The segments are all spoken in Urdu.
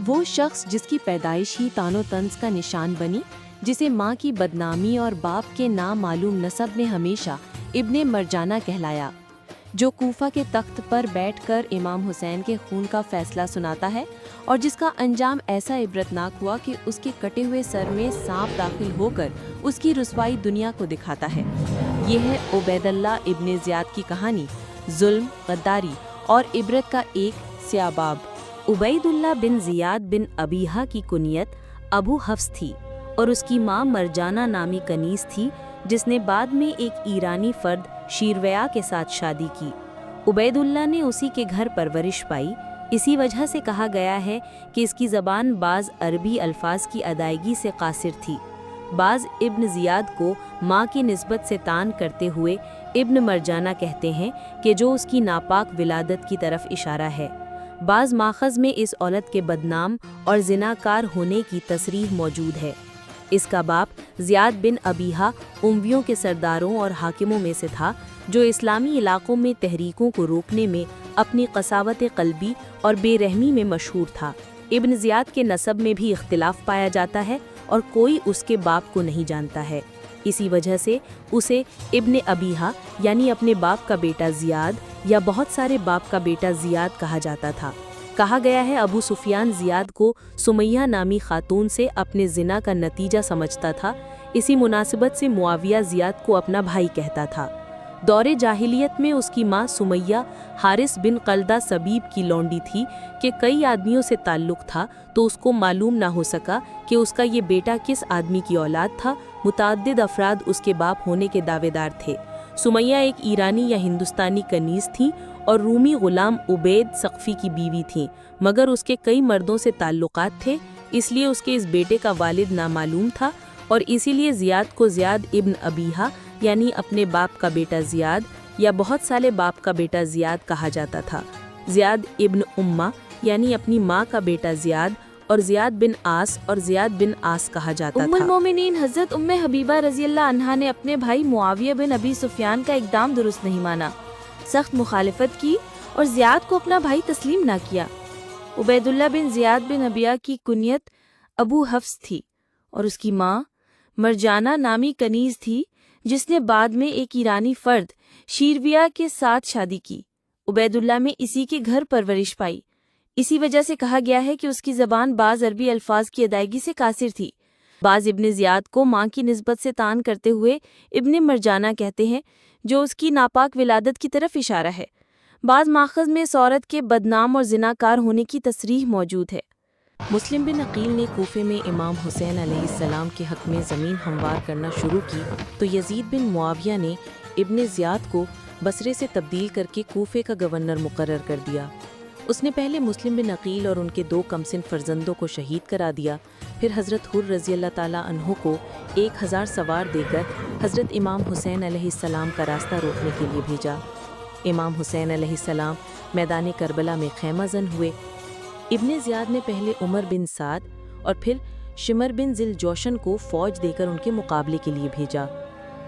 وہ شخص جس کی پیدائش ہی تان و طنز کا نشان بنی، جسے ماں کی بدنامی اور باپ کے نامعلوم نسب نے ہمیشہ ابن مرجانہ کہلایا، جو کوفہ کے تخت پر بیٹھ کر امام حسین کے خون کا فیصلہ سناتا ہے اور جس کا انجام ایسا عبرتناک ہوا کہ اس کے کٹے ہوئے سر میں سانپ داخل ہو کر اس کی رسوائی دنیا کو دکھاتا ہے۔ یہ ہے عبید اللہ ابن زیاد کی کہانی، ظلم، غداری اور عبرت کا ایک سیاہ باب۔ عبید اللہ بن زیاد بن ابیہا کی کنیت ابو حفص تھی اور اس کی ماں مرجانہ نامی کنیز تھی، جس نے بعد میں ایک ایرانی فرد شیرویا کے ساتھ شادی کی۔ عبید اللہ نے اسی کے گھر پرورش پائی، اسی وجہ سے کہا گیا ہے کہ اس کی زبان بعض عربی الفاظ کی ادائیگی سے قاصر تھی۔ بعض ابن زیاد کو ماں کی نسبت سے تان کرتے ہوئے ابن مرجانہ کہتے ہیں کہ جو اس کی ناپاک ولادت کی طرف اشارہ ہے۔ بعض ماخذ میں اس عورت کے بدنام اور زناکار ہونے کی تصریح موجود ہے۔ اس کا باپ زیاد بن ابیہا امویوں کے سرداروں اور حاکموں میں سے تھا، جو اسلامی علاقوں میں تحریکوں کو روکنے میں اپنی قساوت قلبی اور بے رحمی میں مشہور تھا۔ ابن زیاد کے نسب میں بھی اختلاف پایا جاتا ہے اور کوئی اس کے باپ کو نہیں جانتا ہے، اسی وجہ سے اسے ابن ابیہا یعنی اپنے باپ کا بیٹا زیاد یا بہت سارے باپ کا بیٹا زیاد کہا جاتا تھا۔ کہا گیا ہے ابو سفیان زیاد کو سمیہ نامی خاتون سے اپنے زنا کا نتیجہ سمجھتا تھا، اسی مناسبت سے معاویہ زیاد کو اپنا بھائی کہتا تھا۔ دور جاہلیت میں اس کی ماں سمیہ حارث بن قلدہ سبیب کی لونڈی تھی کہ کئی آدمیوں سے تعلق تھا، تو اس کو معلوم نہ ہو سکا کہ اس کا یہ بیٹا کس آدمی کی اولاد تھا۔ متعدد افراد اس کے باپ ہونے کے دعوے دار تھے۔ سمیہ ایک ایرانی یا ہندوستانی کنیز تھی اور رومی غلام عبید ثقفی کی بیوی تھیں، مگر اس کے کئی مردوں سے تعلقات تھے، اس لیے اس کے اس بیٹے کا والد نامعلوم تھا اور اسی لیے زیاد کو زیاد ابن ابیہا یعنی اپنے باپ کا بیٹا زیاد یا بہت سالے باپ کا بیٹا زیاد کہا جاتا تھا۔ زیاد ابن امہ یعنی اپنی ماں کا بیٹا زیاد اور زیاد بن آس اور زیاد بن آس کہا جاتا تھا۔ ام المومنین حضرت ام حبیبہ رضی اللہ عنہا نے اپنے بھائی معاویہ بن ابی سفیان کا اقدام درست نہیں مانا، سخت مخالفت کی اور زیاد کو اپنا بھائی تسلیم نہ کیا۔ عبید اللہ بن زیاد بن ابیہ کی کنیت ابو حفص تھی اور اس کی ماں مرجانہ نامی کنیز تھی، جس نے بعد میں ایک ایرانی فرد شیرویا کے ساتھ شادی کی۔ عبید اللہ میں اسی کے گھر پرورش پائی، اسی وجہ سے کہا گیا ہے کہ اس کی زبان بعض عربی الفاظ کی ادائیگی سے قاصر تھی۔ بعض ابن زیاد کو ماں کی نسبت سے تان کرتے ہوئے ابن مرجانہ کہتے ہیں، جو اس کی ناپاک ولادت کی طرف اشارہ ہے۔ بعض ماخذ میں اس عورت کے بدنام اور زناکار ہونے کی تصریح موجود ہے۔ مسلم بن عقیل نے کوفے میں امام حسین علیہ السلام کے حق میں زمین ہموار کرنا شروع کی تو یزید بن معاویہ نے ابن زیاد کو بصرے سے تبدیل کر کے کوفے کا گورنر مقرر کر دیا۔ اس نے پہلے مسلم بن عقیل اور ان کے 2 کمسن فرزندوں کو شہید کرا دیا، پھر حضرت حر رضی اللہ تعالیٰ عنہ کو 1000 سوار دے کر حضرت امام حسین علیہ السلام کا راستہ روکنے کے لیے بھیجا۔ امام حسین علیہ السلام میدان کربلا میں خیمہ زن ہوئے۔ ابن زیاد نے پہلے عمر بن سعد اور پھر شمر بن ذی الجوشن کو فوج دے کر ان کے مقابلے کے لیے بھیجا،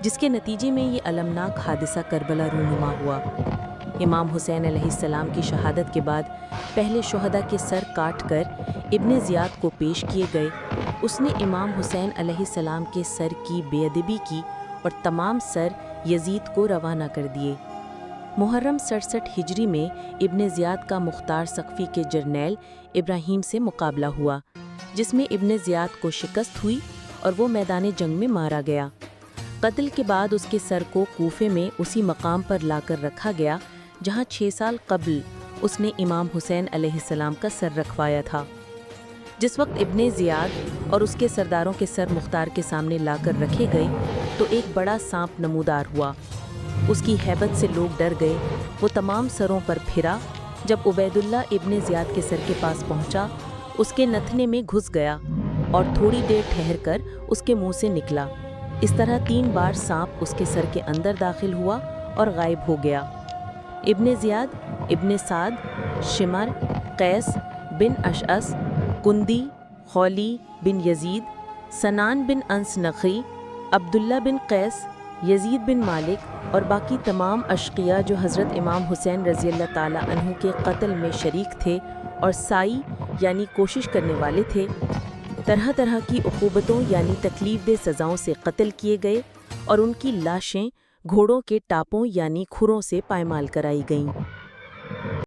جس کے نتیجے میں یہ المناک حادثہ کربلا رونما ہوا۔ امام حسین علیہ السلام کی شہادت کے بعد پہلے شہداء کے سر کاٹ کر ابن زیاد کو پیش کیے گئے۔ اس نے امام حسین علیہ السلام کے سر کی بے ادبی کی اور تمام سر یزید کو روانہ کر دیے۔ محرم 67 ہجری میں ابن زیاد کا مختار ثقفی کے جرنیل ابراہیم سے مقابلہ ہوا، جس میں ابن زیاد کو شکست ہوئی اور وہ میدان جنگ میں مارا گیا۔ قتل کے بعد اس کے سر کو کوفے میں اسی مقام پر لا کر رکھا گیا جہاں 6 سال قبل اس نے امام حسین علیہ السلام کا سر رکھوایا تھا۔ جس وقت ابن زیاد اور اس کے سرداروں کے سر مختار کے سامنے لا کر رکھے گئے تو ایک بڑا سانپ نمودار ہوا۔ اس کی ہیبت سے لوگ ڈر گئے۔ وہ تمام سروں پر پھرا۔ جب عبید اللہ ابن زیاد کے سر کے پاس پہنچا، اس کے نتھنے میں گھس گیا اور تھوڑی دیر ٹھہر کر اس کے منہ سے نکلا۔ اس طرح 3 بار سانپ اس کے سر کے اندر داخل ہوا اور غائب ہو گیا۔ ابن زیاد، ابن سعد، شمر، قیس بن اشعث، کندی، خولی بن یزید، سنان بن انس نخی، عبداللہ بن قیس، یزید بن مالک اور باقی تمام اشقیاء جو حضرت امام حسین رضی اللہ تعالیٰ عنہ کے قتل میں شریک تھے اور سائی یعنی کوشش کرنے والے تھے، طرح طرح کی عقوبتوں یعنی تکلیف دہ سزاؤں سے قتل کیے گئے اور ان کی لاشیں گھوڑوں کے ٹاپوں یعنی کھروں سے پائمال کرائی گئیں۔